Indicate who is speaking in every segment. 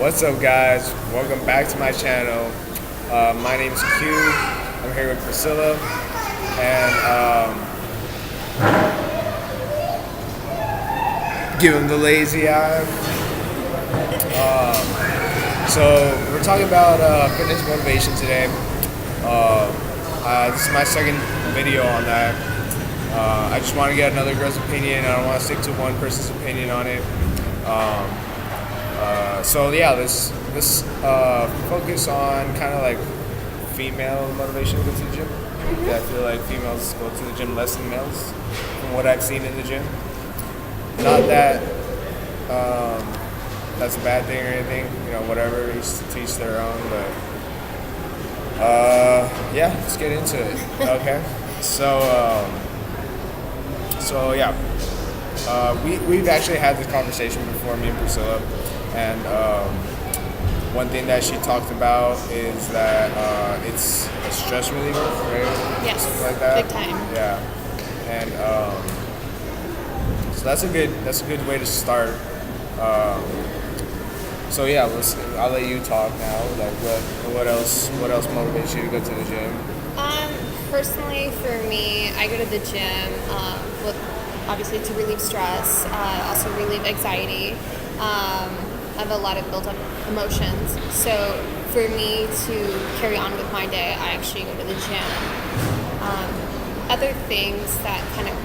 Speaker 1: What's up, guys? Welcome back to my channel. My name is Q. I'm here with Priscilla, and give him the lazy eye. So we're talking about fitness motivation today. This is my second video on that. I just want to get another girl's opinion. I don't want to stick to one person's opinion on it. So yeah, let's focus on kind of like female motivation to go to the gym. I feel like females go to the gym less than males, from what I've seen in the gym. Not that that's a bad thing or anything, whatever, each to teach their own, but yeah, let's get into it. Okay, so yeah, we've actually had this conversation before, me and Priscilla, and one thing that she talked about is that it's a stress reliever, right?
Speaker 2: Yes,
Speaker 1: something like that.
Speaker 2: big time.
Speaker 1: Yeah, and so that's a good way to start. So yeah, I'll let you talk now. Like, what else motivates you to go to the gym?
Speaker 2: Personally, for me, I go to the gym obviously to relieve stress, also relieve anxiety. I have a lot of built-up emotions, so for me to carry on with my day, I actually go to the gym. Other things that kind of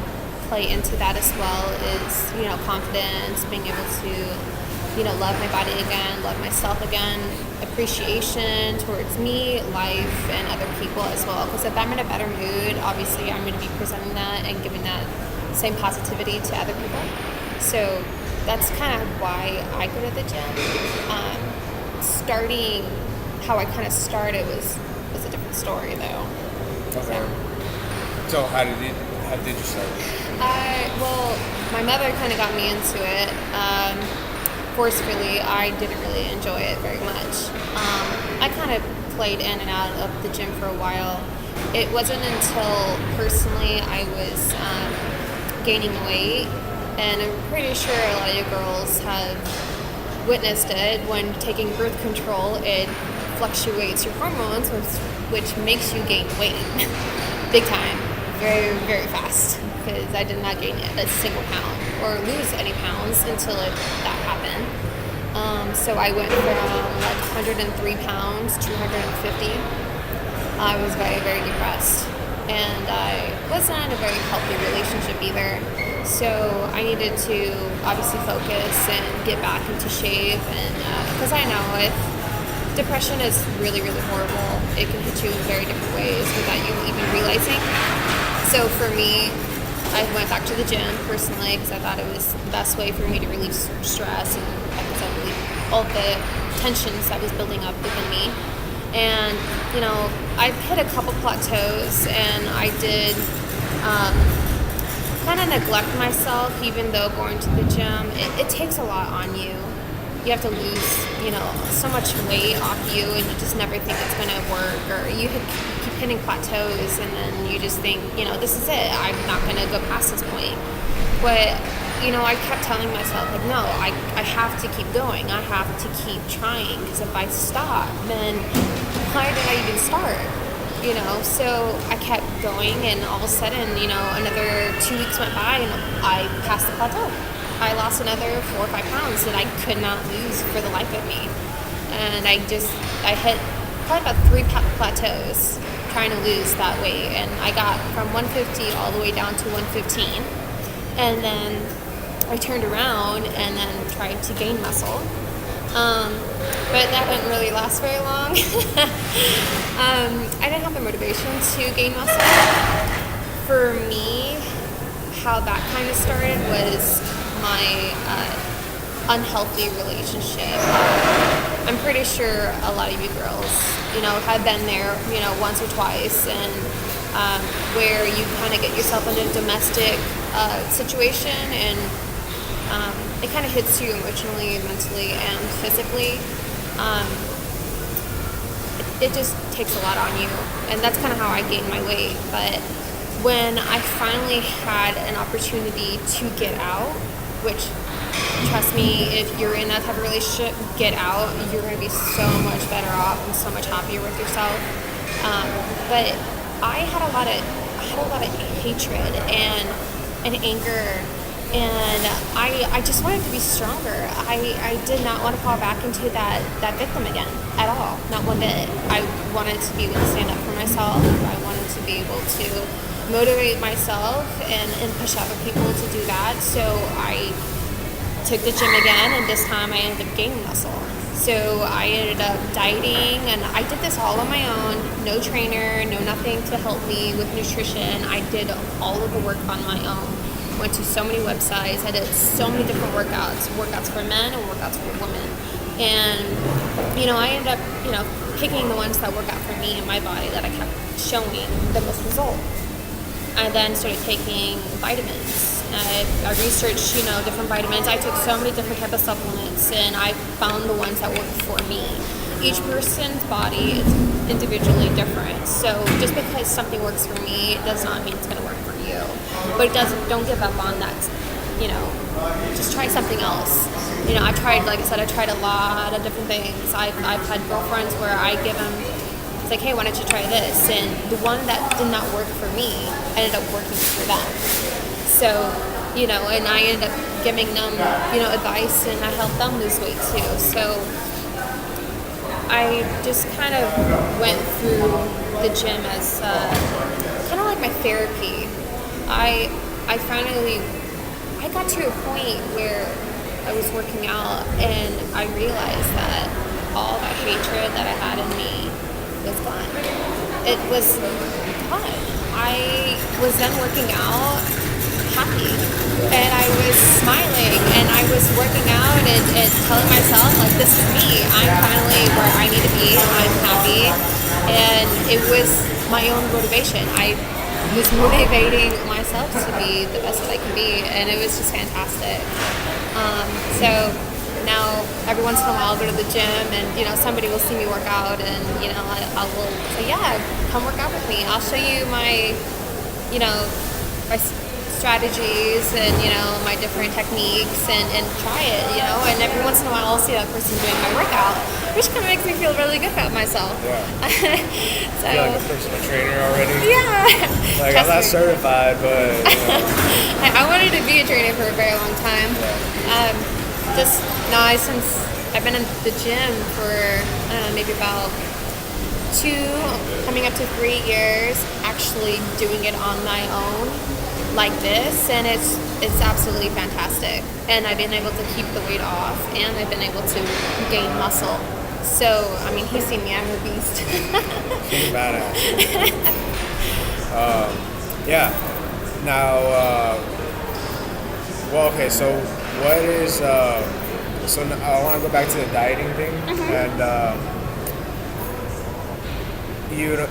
Speaker 2: play into that as well is, confidence, being able to, love my body again, love myself again, appreciation towards me, life, and other people as well. Because if I'm in a better mood, obviously I'm going to be presenting that and giving that same positivity to other people. So that's kind of why I go to the gym. Starting how I kind of started was a different story though.
Speaker 1: Okay. So how did you start?
Speaker 2: Well, my mother kind of got me into it. Forcefully, I didn't really enjoy it very much. I kind of played in and out of the gym for a while. It wasn't until personally I was gaining weight, and I'm pretty sure a lot of you girls have witnessed it. When taking birth control, it fluctuates your hormones, which makes you gain weight big time, very, very fast, because I did not gain a single pound or lose any pounds until that happened. So I went from like 103 pounds to 150. I was very, very depressed, and I wasn't in a very healthy relationship either. So I needed to obviously focus and get back into shape, and because I know depression is really, really horrible. It can hit you in very different ways without you even realizing. So for me, I went back to the gym personally because I thought it was the best way for me to relieve stress and relieve all the tensions that was building up within me. And I hit a couple plateaus, and I did kind of neglect myself. Even though going to the gym, it takes a lot on you. You have to lose, so much weight off you, and you just never think it's going to work, or you keep hitting plateaus, and then you just think, this is it. I'm not going to go past this point. But, I kept telling myself, like, no, I have to keep going. I have to keep trying, because if I stop, then why did I even start? So I kept going, and all of a sudden, another 2 weeks went by, and I passed the plateau. I lost another 4 or 5 pounds that I could not lose for the life of me. And I hit probably about 3 plateaus trying to lose that weight. And I got from 150 all the way down to 115. And then I turned around and then tried to gain muscle. But that didn't really last very long. I didn't have the motivation to gain muscle. For me, how that kind of started was my unhealthy relationship. I'm pretty sure a lot of you girls, have been there, once or twice, and where you kind of get yourself in a domestic situation, and it kind of hits you emotionally, mentally, and physically. It just takes a lot on you, and that's kind of how I gained my weight. But when I finally had an opportunity to get out, which trust me, if you're in that type of relationship, get out. You're going to be so much better off and so much happier with yourself. But I had a lot of hatred and anger, and I just wanted to be stronger. I did not want to fall back into that victim again at all, not one bit. I wanted to be able to stand up for myself. I wanted to be able to motivate myself and push other people to do that. So I took the gym again, and this time I ended up gaining muscle. So I ended up dieting, and I did this all on my own. No trainer, no nothing to help me with nutrition. I did all of the work on my own. Went to so many websites. I did so many different workouts for men and workouts for women. And, I ended up, picking the ones that work out for me and my body that I kept showing the most result. I then started taking vitamins. I researched, different vitamins. I took so many different types of supplements, and I found the ones that worked for me. Each person's body is individually different. So just because something works for me does not mean it's going to work for you. But don't give up on that. Just try something else. I tried, like I said, I tried a lot of different things. I've had girlfriends where I give them, it's like, hey, why don't you try this? And the one that did not work for me ended up working for them. So, and I ended up giving them, advice, and I helped them lose weight too. So I just kind of went through the gym as kind of like my therapy. I got to a point where I was working out, and I realized that all that hatred that I had in me was gone. It was gone. I was then working out happy, and I was smiling, and I was working out and telling myself, like, this is me. I'm finally where I need to be. I'm happy. And it was my own motivation. I was motivating myself to be the best that I can be, and it was just fantastic. So now every once in a while I'll go to the gym, and somebody will see me work out, and I will say, yeah, come work out with me. I'll show you my my strategies and my different techniques, and try it. And every once in a while I'll see that person doing my workout, which kind of makes me feel really good about myself. Yeah. So,
Speaker 1: I feel like a personal trainer already.
Speaker 2: Yeah.
Speaker 1: Like, I'm not certified, but
Speaker 2: I wanted to be a trainer for a very long time. Yeah. Just now, since I've been in the gym for maybe about 2, coming up to 3 years, actually doing it on my own like this, and it's absolutely fantastic. And I've been able to keep the weight off, and I've been able to gain muscle. So, I mean, he's seen me, I'm a beast.
Speaker 1: She's badass. Yeah. Now, okay, so what is, so I want to go back to the dieting thing, and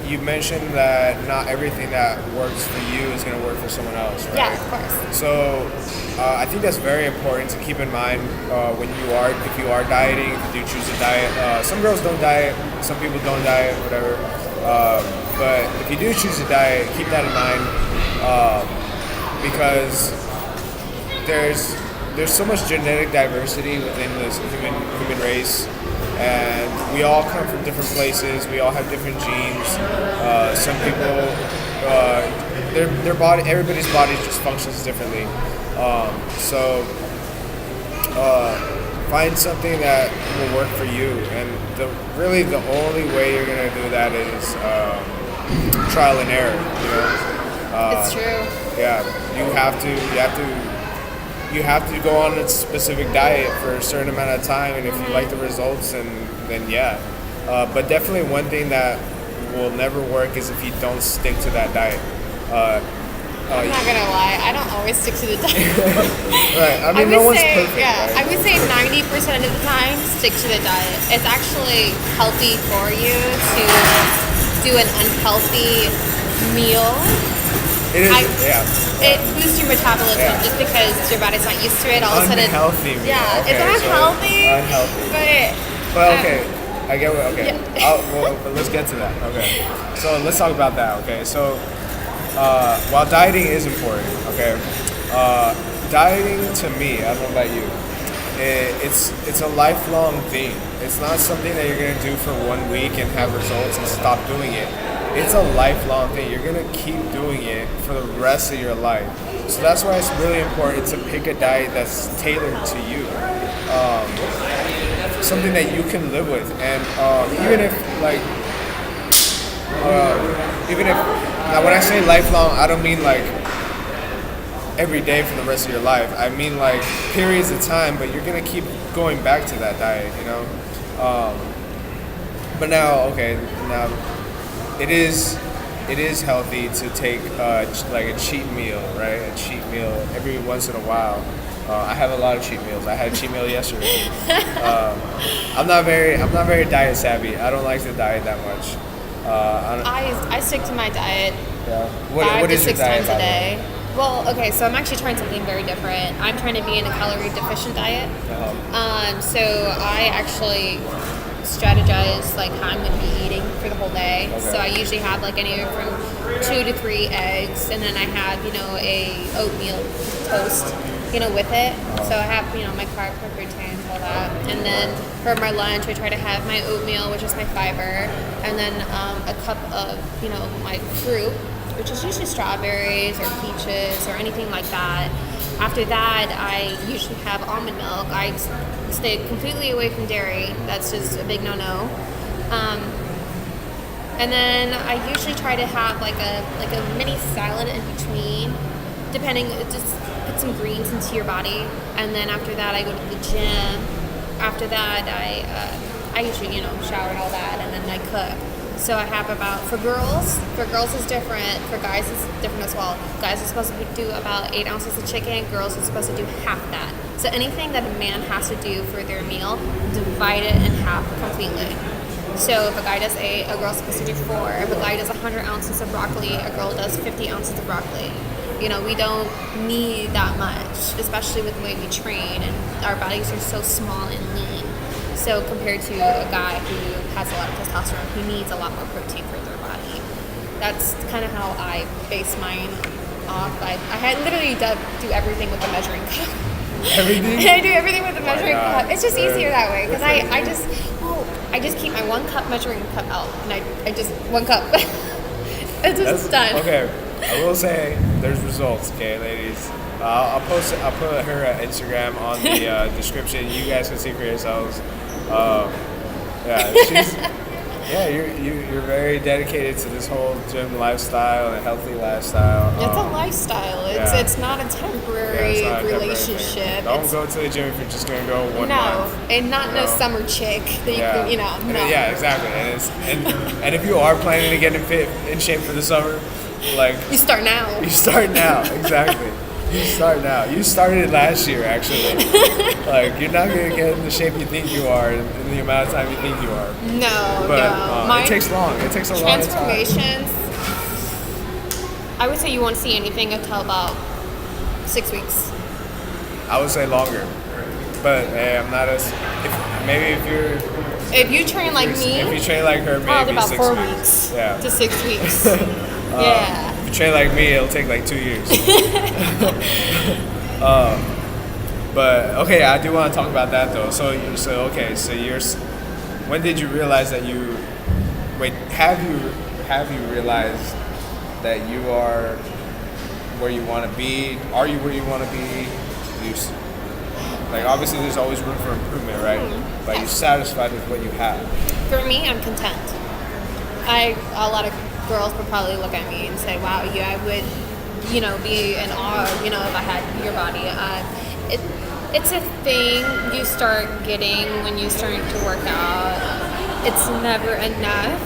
Speaker 1: you mentioned that not everything that works for you is going to work for someone else, right?
Speaker 2: Yeah, of course.
Speaker 1: So I think that's very important to keep in mind if you are dieting, if you do choose to diet. Some girls don't diet, some people don't diet, whatever. But if you do choose to diet, keep that in mind, because there's so much genetic diversity within this human race. And we all come from different places. We all have different genes. Some people, their body, everybody's body just functions differently. So find something that will work for you. And the only way you're gonna do that is trial and error.
Speaker 2: It's true.
Speaker 1: Yeah, you have to go on a specific diet for a certain amount of time, and if you like the results, then yeah. But definitely one thing that will never work is if you don't stick to that diet.
Speaker 2: I'm not gonna lie, I don't always stick to the diet.
Speaker 1: Right, I mean, no one's perfect.
Speaker 2: Yeah,
Speaker 1: right?
Speaker 2: I would say 90% of the time, stick to the diet. It's actually healthy for you to do an unhealthy meal.
Speaker 1: It is, yeah.
Speaker 2: It boosts your metabolism just because your body's not used to it. All of a sudden,
Speaker 1: unhealthy meal.
Speaker 2: Yeah,
Speaker 1: okay,
Speaker 2: it's unhealthy.
Speaker 1: Unhealthy. But okay, I get what. Okay, yeah. But let's get to that. Okay, so let's talk about that. Okay, so while dieting is important, okay, dieting to me, I don't know about you, it's a lifelong thing. It's not something that you're gonna do for 1 week and have results and stop doing it. It's a lifelong thing. You're gonna keep doing it for the rest of your life. So that's why it's really important to pick a diet that's tailored to you, something that you can live with. And even if now when I say lifelong, I don't mean like every day for the rest of your life. I mean like periods of time, but you're gonna keep going back to that diet, you know. But now it is healthy to take like a cheat meal, right? A cheat meal every once in a while. I have a lot of cheat meals. I had a cheat meal yesterday. I'm not very diet savvy. I don't like to diet that much.
Speaker 2: I stick to my diet.
Speaker 1: Yeah.
Speaker 2: Five
Speaker 1: What
Speaker 2: to
Speaker 1: is your
Speaker 2: six
Speaker 1: diet,
Speaker 2: times
Speaker 1: by
Speaker 2: a
Speaker 1: the way?
Speaker 2: day. Well, okay, so I'm actually trying something very different. I'm trying to be in a calorie deficient diet. So I actually strategize like how I'm going to be eating for the whole day.
Speaker 1: Okay.
Speaker 2: So I usually have like anywhere from 2 to 3 eggs, and then I have a oatmeal toast, with it. So I have my carb, my protein, all that, and then for my lunch I try to have my oatmeal, which is my fiber, and then a cup of my fruit, which is usually strawberries or peaches or anything like that. After that, I usually have almond milk. I stay completely away from dairy. That's just a big no-no. And then I usually try to have like a mini salad in between, depending. Just put some greens into your body. And then after that, I go to the gym. After that, I usually shower and all that, and then I cook. So I have for girls it's different. For guys, it's different as well. Guys are supposed to do about 8 ounces of chicken. Girls are supposed to do half that. So anything that a man has to do for their meal, divide it in half completely. So if a guy does 8, a girl's supposed to do 4. If a guy does 100 ounces of broccoli, a girl does 50 ounces of broccoli. We don't need that much, especially with the way we train, and our bodies are so small and lean. So compared to a guy who has a lot of testosterone, who needs a lot more protein for their body. That's kind of how I base mine off. I had literally do everything with the measuring cup.
Speaker 1: Everything?
Speaker 2: I do everything with the measuring cup. It's just
Speaker 1: Really?
Speaker 2: easier that way, because I just keep my 1 cup measuring cup out, and I just 1 cup. It's just done.
Speaker 1: Okay, I will say there's results. Okay, ladies. I'll put her Instagram on the description. You guys can see for yourselves. You're very dedicated to this whole gym lifestyle and healthy lifestyle.
Speaker 2: It's a lifestyle. It's not a temporary relationship.
Speaker 1: Don't go to the gym if you're just gonna go one month.
Speaker 2: No, and not no summer chick that you can, no.
Speaker 1: Yeah, exactly. And if you are planning to get in shape for the summer, like
Speaker 2: you start now.
Speaker 1: You start now, exactly. You start now. You started last year, actually. Like, you're not going to get in the shape you think you are in the amount of time you think you are.
Speaker 2: No.
Speaker 1: It takes long. It takes a long time.
Speaker 2: Transformations, I would say you won't see anything until about 6 weeks.
Speaker 1: I would say longer. But, hey, I'm not as...
Speaker 2: If you train like me...
Speaker 1: If you train like her,
Speaker 2: probably
Speaker 1: maybe
Speaker 2: about
Speaker 1: 6
Speaker 2: 4
Speaker 1: weeks.
Speaker 2: weeks
Speaker 1: Yeah.
Speaker 2: to 6 weeks. Yeah.
Speaker 1: If you train like me, it'll take like 2 years. But okay, I do want to talk about that though. So when did you realize that have you realized that you are where you want to be? Are you where you want to be? Like, obviously there's always room for improvement, right? But you're satisfied with what you have.
Speaker 2: For me, I'm content. A lot of girls would probably look at me and say, wow, I would, be in awe, if I had your body. It's a thing you start getting when you start to work out. It's never enough.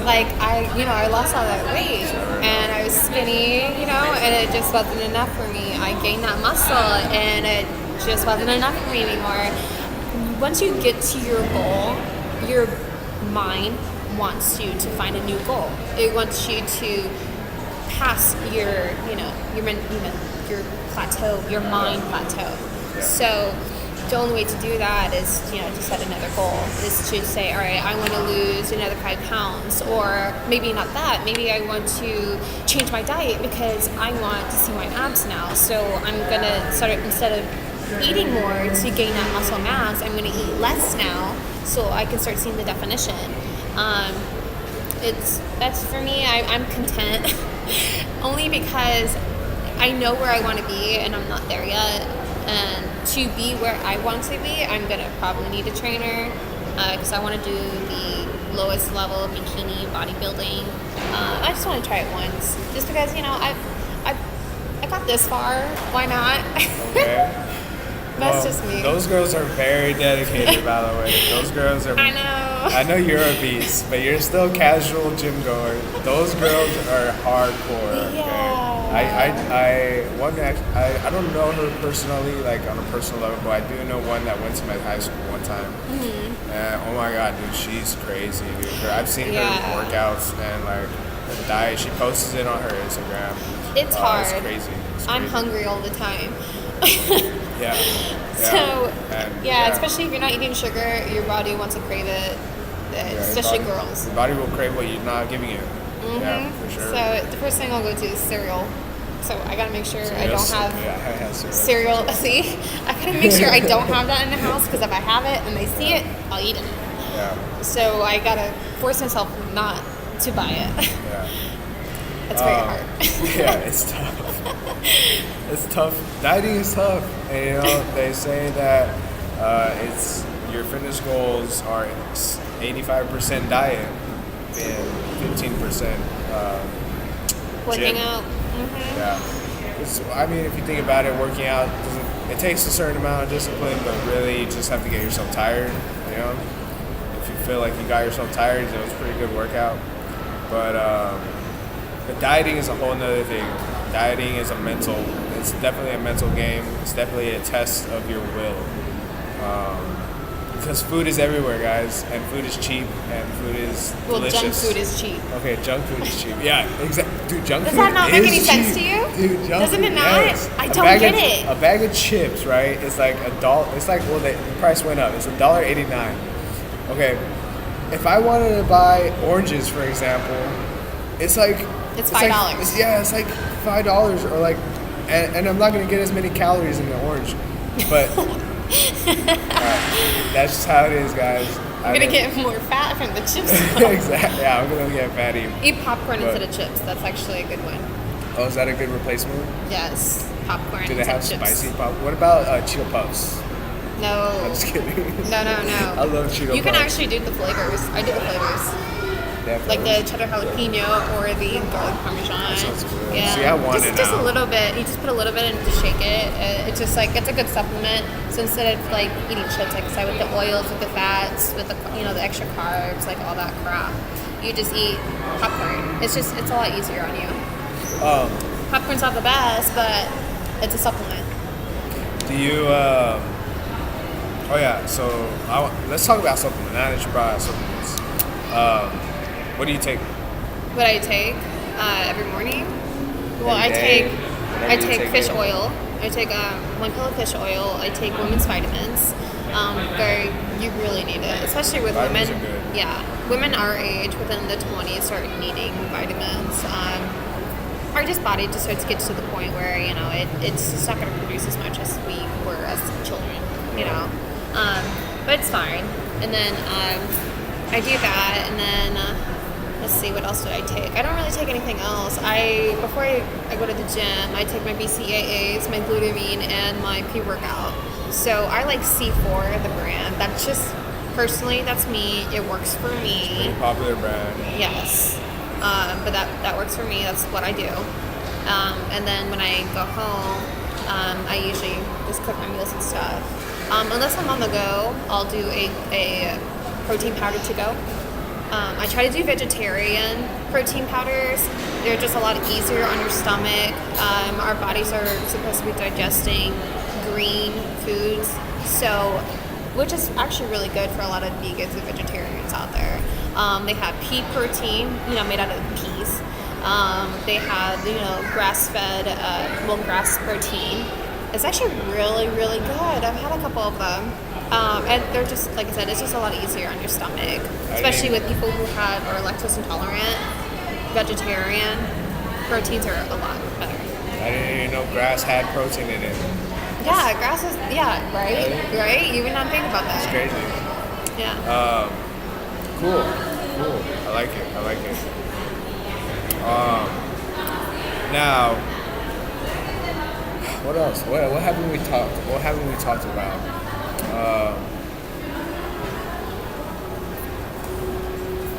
Speaker 2: Like, I lost all that weight, and I was skinny, and it just wasn't enough for me. I gained that muscle, and it just wasn't enough for me anymore. Once you get to your goal, your mind wants you to find a new goal. It wants you to pass your plateau, your mind plateau.
Speaker 1: Yeah.
Speaker 2: So the only way to do that is, to set another goal, is to say, all right, I want to lose another 5 pounds, or maybe not that. Maybe I want to change my diet because I want to see my abs now. So I'm going to start, instead of eating more to gain that muscle mass. I'm going to eat less now so I can start seeing the definition. That's for me. I'm content only because I know where I want to be and I'm not there yet. And to be where I want to be, I'm going to probably need a trainer because I want to do the lowest level of bikini bodybuilding. I just want to try it once just because, I got this far. Why not?
Speaker 1: Okay.
Speaker 2: That's just me.
Speaker 1: Those girls are very dedicated, by the way. Those girls are.
Speaker 2: I know.
Speaker 1: I know you're a beast, but you're still casual gym goer. Those girls are hardcore. Okay?
Speaker 2: Yeah.
Speaker 1: I don't know her personally, like on a personal level, but I do know one that went to my high school one time. Mm-hmm. And oh my god, dude, she's crazy, dude. I've seen her workouts and like her diet. She posts it on her Instagram.
Speaker 2: It's hard.
Speaker 1: It's crazy.
Speaker 2: I'm hungry all the time.
Speaker 1: Yeah.
Speaker 2: So, especially if you're not eating sugar, your body wants to crave it, especially girls.
Speaker 1: Your body will crave what you're not giving it. Mm-hmm. Yeah, for sure.
Speaker 2: So, the first thing I'll go to is cereal. So, I gotta make sure I don't have
Speaker 1: I have
Speaker 2: cereal. See? I gotta make sure I don't have that in the house because if I have it and they see it, I'll eat it.
Speaker 1: Yeah.
Speaker 2: So, I gotta force myself not to buy it.
Speaker 1: Yeah.
Speaker 2: It's very hard.
Speaker 1: Yeah, it's tough. It's tough. Dieting is tough. And they say that it's your fitness goals are 85% diet and 15%
Speaker 2: working
Speaker 1: gym.
Speaker 2: out. Mm-hmm.
Speaker 1: Yeah. I mean, if you think about it, working out it takes a certain amount of discipline, but really you just have to get yourself tired. If you feel like you got yourself tired, it was a pretty good workout. But dieting is a whole nother thing. Dieting is it's definitely a mental game. It's definitely a test of your will. Because food is everywhere, guys, and food is cheap, and food is delicious.
Speaker 2: Junk food is cheap.
Speaker 1: Okay, junk food is cheap. Yeah, exactly. Dude, junk
Speaker 2: food
Speaker 1: is cheap.
Speaker 2: Does that not make any sense to you?
Speaker 1: Dude,
Speaker 2: Doesn't it not?
Speaker 1: Yes.
Speaker 2: I don't get it.
Speaker 1: A bag of chips, right? It's like $1. It's like, well, the price went up. It's $1.89. Okay, if I wanted to buy oranges, for example, it's $5.
Speaker 2: It's
Speaker 1: like $5 or like, and I'm not gonna get as many calories in the orange, but that's just how it is, guys.
Speaker 2: I'm gonna get more fat from the chips.
Speaker 1: Exactly. Yeah, I'm gonna get fatty.
Speaker 2: Eat popcorn instead of chips. That's actually a good one.
Speaker 1: Oh, is that a good replacement?
Speaker 2: Yes, popcorn.
Speaker 1: Do they have
Speaker 2: chips.
Speaker 1: spicy pop? What about Cheeto Puffs?
Speaker 2: No.
Speaker 1: I'm just kidding.
Speaker 2: No.
Speaker 1: I love Cheeto Puffs.
Speaker 2: You can actually do the flavors. I do the flavors. Like the cheddar jalapeno or the garlic parmesan.
Speaker 1: That sounds good.
Speaker 2: Yeah.
Speaker 1: See, I want it
Speaker 2: just
Speaker 1: now.
Speaker 2: a little bit. You just put a little bit and just shake it. It's just like it's a good supplement. So instead of like eating chips, like I said, with the oils, with the fats, with the the extra carbs, like all that crap, you just eat popcorn. It's a lot easier on you. Popcorn's not the best, but it's a supplement.
Speaker 1: Do you? Oh yeah. So let's talk about supplements. Now that you brought up supplements. What do you take?
Speaker 2: What I take every morning? Well, I take fish oil. I take 1 pill of fish oil. I take women's vitamins. You really need it, especially with
Speaker 1: vitamins
Speaker 2: women.
Speaker 1: Are good.
Speaker 2: Yeah, women our age, within the 20s, start needing vitamins. Our just body just starts to get to the point where it's just not going to produce as much as we were as children. But it's fine. And then I do that, and then. Let's see, what else do I take? I don't really take anything else. Before I go to the gym, I take my BCAAs, my glutamine, and my pre-workout. So I like C4, the brand. That's just, personally, that's me. It works for me.
Speaker 1: It's a pretty popular brand.
Speaker 2: Yes. But that works for me. That's what I do. And then when I go home, I usually just cook my meals and stuff. Unless I'm on the go, I'll do a protein powder to go. I try to do vegetarian protein powders. They're just a lot easier on your stomach. Our bodies are supposed to be digesting green foods, which is actually really good for a lot of vegans and vegetarians out there. They have pea protein, made out of peas. They have, grass-fed, grass protein. It's actually really, really good. I've had a couple of them. And they're just, like I said, it's just a lot easier on your stomach, especially with people who are lactose intolerant, vegetarian. Proteins are a lot better.
Speaker 1: I didn't even know grass had protein in it.
Speaker 2: Yeah, grass is, right? You would not think about
Speaker 1: It's
Speaker 2: that.
Speaker 1: crazy.
Speaker 2: Yeah.
Speaker 1: Cool. I like it. Now, what else? What haven't we talked? What haven't we talked about?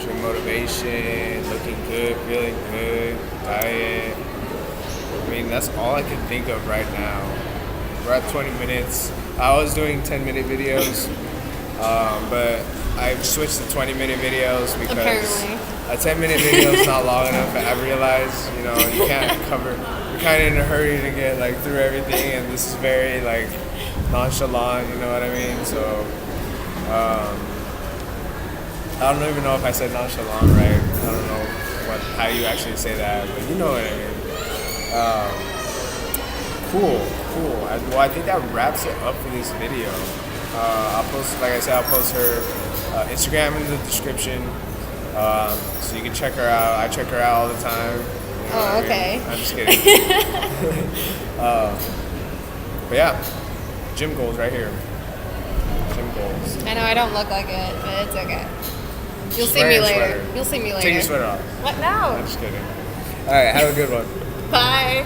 Speaker 1: Gym motivation, looking good, feeling good, diet. I mean, that's all I can think of right now. We're at 20 minutes. I was doing 10-minute videos, but I've switched to 20-minute videos because
Speaker 2: Apparently.
Speaker 1: a 10-minute video is not long enough. I realize, you can't cover. You're kind of in a hurry to get like through everything, and this is very like nonchalant. You know what I mean? So, I don't even know if I said nonchalant right. I don't know how you actually say that, but you know what I mean. Cool. I think that wraps it up for this video. I'll post, like I said, I'll post her Instagram in the description, so you can check her out. I check her out all the time. You know what I mean?
Speaker 2: Okay.
Speaker 1: I'm just kidding. But yeah, gym goals right here. Gym goals.
Speaker 2: I know I don't look like it, but it's okay. You'll see
Speaker 1: Wear
Speaker 2: me
Speaker 1: your
Speaker 2: later.
Speaker 1: sweater.
Speaker 2: You'll see me later.
Speaker 1: Take your sweater off.
Speaker 2: What? No.
Speaker 1: I'm just kidding. All right, have a good one.
Speaker 2: Bye.